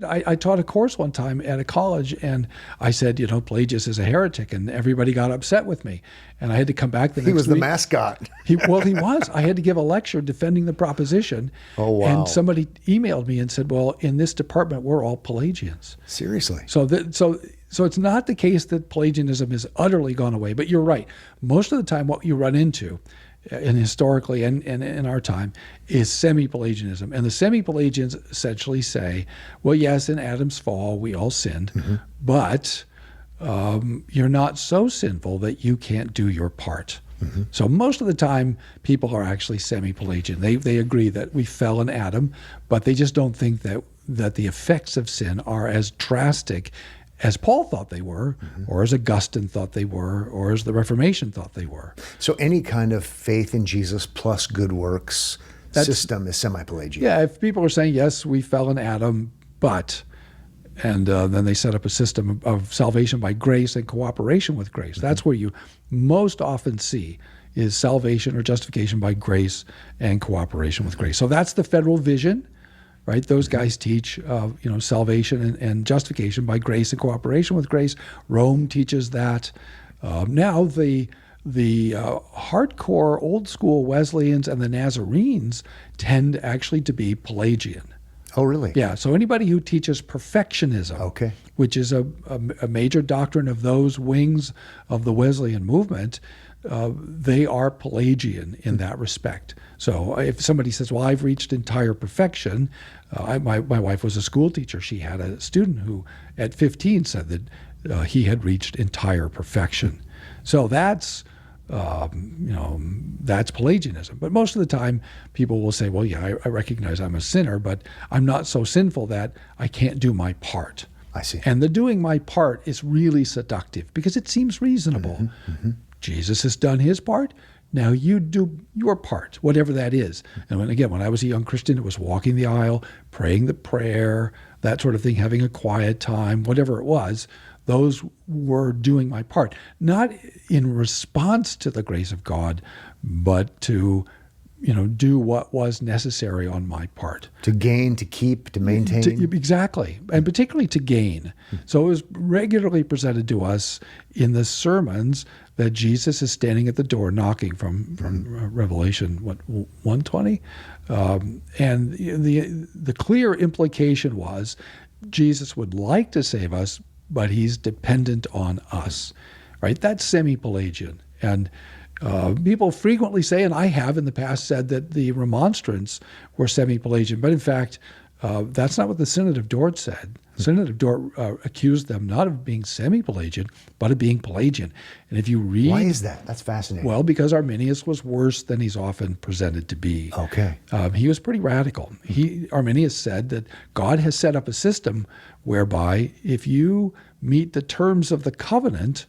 I taught a course one time at a college, and I said, Pelagius is a heretic, and everybody got upset with me. And I had to come back the next week. He was the mascot. He was. I had to give a lecture defending the proposition. Oh, wow. And somebody emailed me and said, well, in this department, we're all Pelagians. Seriously. So it's not the case that Pelagianism has utterly gone away, but you're right. Most of the time what you run into, and historically and in our time, is semi-Pelagianism. And the semi-Pelagians essentially say, well, yes, in Adam's fall, we all sinned, but you're not so sinful that you can't do your part. So most of the time, people are actually semi-Pelagian. They agree that we fell in Adam, but they just don't think that the effects of sin are as drastic as Paul thought they were, or as Augustine thought they were, or as the Reformation thought they were. So any kind of faith in Jesus plus good works system is semi-Pelagian. Yeah, if people are saying, yes, we fell in Adam, but, and then they set up a system of salvation by grace and cooperation with grace. That's where you most often see is salvation or justification by grace and cooperation with grace. So that's the federal vision. Right, those guys teach, salvation and justification by grace and cooperation with grace. Rome teaches that. Now the hardcore old school Wesleyans and the Nazarenes tend actually to be Pelagian. Oh, really? Yeah. So anybody who teaches perfectionism, which is a major doctrine of those wings of the Wesleyan movement, they are Pelagian in that respect. So if somebody says, well, I've reached entire perfection, my wife was a school teacher. She had a student who at 15 said that he had reached entire perfection. So that's Pelagianism. But most of the time people will say, well, yeah, I recognize I'm a sinner, but I'm not so sinful that I can't do my part. I see. And the doing my part is really seductive because it seems reasonable. Jesus has done his part. Now you do your part, whatever that is. And when I was a young Christian, it was walking the aisle, praying the prayer, that sort of thing, having a quiet time, whatever it was. Those were doing my part, not in response to the grace of God, but to, do what was necessary on my part. To gain, to keep, to maintain. Exactly, and particularly to gain. So it was regularly presented to us in the sermons that Jesus is standing at the door knocking from Revelation 1:20, and the clear implication was Jesus would like to save us, but he's dependent on us, right? That's semi-Pelagian. And people frequently say, and I have in the past said, that the Remonstrants were semi-Pelagian, but in fact, that's not what the Synod of Dort said. The Synod of Dort accused them not of being semi-Pelagian, but of being Pelagian. And if you read... Why is that? That's fascinating. Well, because Arminius was worse than he's often presented to be. Okay. He was pretty radical. Arminius said that God has set up a system whereby if you meet the terms of the covenant,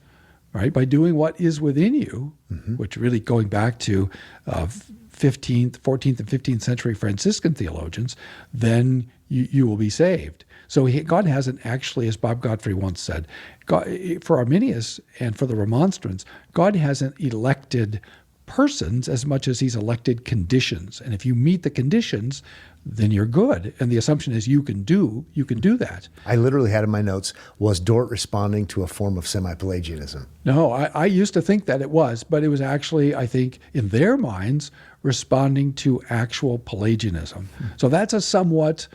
right, by doing what is within you, which really going back to 14th and 15th century Franciscan theologians, then you will be saved. So God hasn't actually, as Bob Godfrey once said, for Arminius and for the Remonstrants, God hasn't elected persons as much as he's elected conditions. And if you meet the conditions, then you're good. And the assumption is you can do that. I literally had in my notes, was Dort responding to a form of semi-Pelagianism? No, I used to think that it was, but it was actually, I think, in their minds, responding to actual Pelagianism. So that's a somewhat...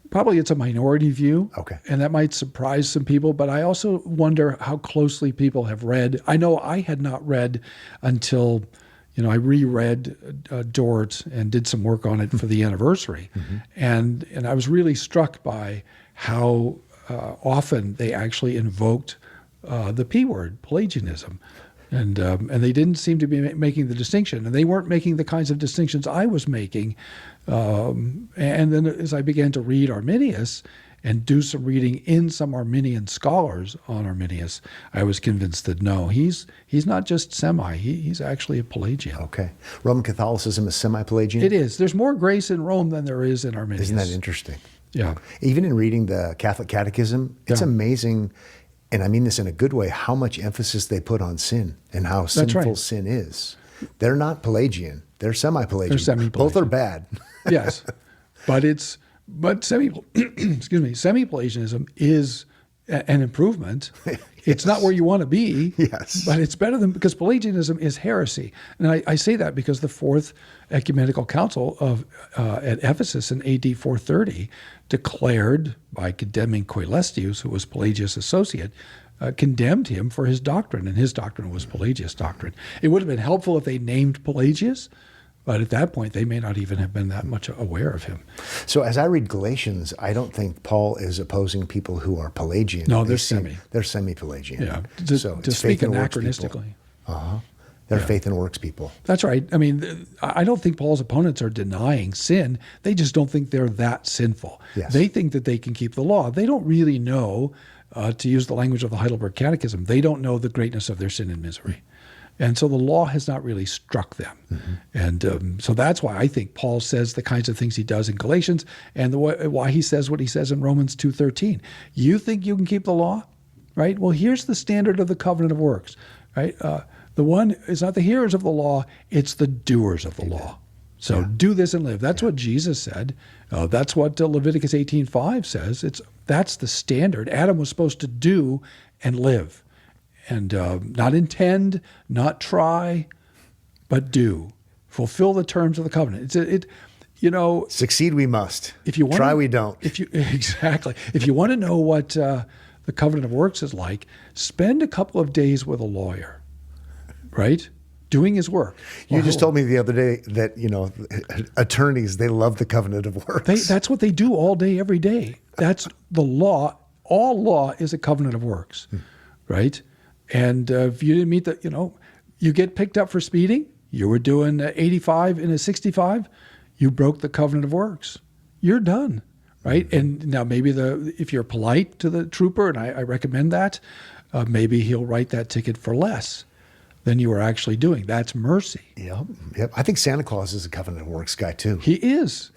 probably it's a minority view, and that might surprise some people, but I also wonder how closely people have read. I know I had not read until, I reread Dort and did some work on it for the anniversary, and I was really struck by how often they actually invoked the P word, Pelagianism. And they didn't seem to be making the distinction, and they weren't making the kinds of distinctions I was making. And then as I began to read Arminius and do some reading in some Arminian scholars on Arminius, I was convinced that no, he's not just semi, he's actually a Pelagian. Okay. Roman Catholicism is semi-Pelagian? It is. There's more grace in Rome than there is in Arminius. Isn't that interesting? Yeah. Even in reading the Catholic Catechism, it's amazing, and I mean this in a good way, how much emphasis they put on sin and how sinful sin is. They're not Pelagian. They're semi-Pelagian. They're semi-Pelagian. Both are bad. Yes. But But semi-Pelagianism is an improvement. Yes. It's not where you want to be, yes, but it's better than, because Pelagianism is heresy. And I say that because the Fourth Ecumenical Council at Ephesus in AD 430 declared, by condemning Coelestius, who was Pelagius' associate, condemned him for his doctrine, and his doctrine was Pelagius' doctrine. It would have been helpful if they named Pelagius, but at that point, they may not even have been that much aware of him. So as I read Galatians, I don't think Paul is opposing people who are Pelagian. No, they're semi. They're semi-Pelagian. Yeah, so to speak anachronistically. They're faith and works people. That's right. I mean, I don't think Paul's opponents are denying sin. They just don't think they're that sinful. Yes. They think that they can keep the law. They don't really know, to use the language of the Heidelberg Catechism, they don't know the greatness of their sin and misery. And so the law has not really struck them. And so that's why I think Paul says the kinds of things he does in Galatians, and why he says what he says in Romans 2:13. You think you can keep the law? Right? Well, here's the standard of the covenant of works. Right? The one is not the hearers of the law, it's the doers of the law. So do this and live. That's what Jesus said. That's what Leviticus 18:5 says. That's the standard. Adam was supposed to do and live. And not intend, not try, but do. Fulfill the terms of the covenant. Succeed we must. If you want try we don't. Exactly. If you want to know what the covenant of works is like, spend a couple of days with a lawyer, right? Doing his work. You just told me the other day that, attorneys, they love the covenant of works. That's what they do all day, every day. That's the law. All law is a covenant of works, right? And if you didn't meet you get picked up for speeding, you were doing 85 in a 65, you broke the covenant of works. You're done, right? And now maybe if you're polite to the trooper, and I recommend that, maybe he'll write that ticket for less than you were actually doing. That's mercy. Yep. I think Santa Claus is a covenant of works guy too. He is.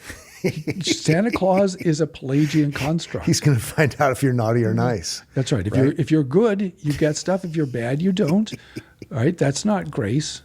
Santa Claus is a Pelagian construct. He's going to find out if you're naughty or nice. That's right. If you're good, you get stuff. If you're bad, you don't. All right? That's not grace.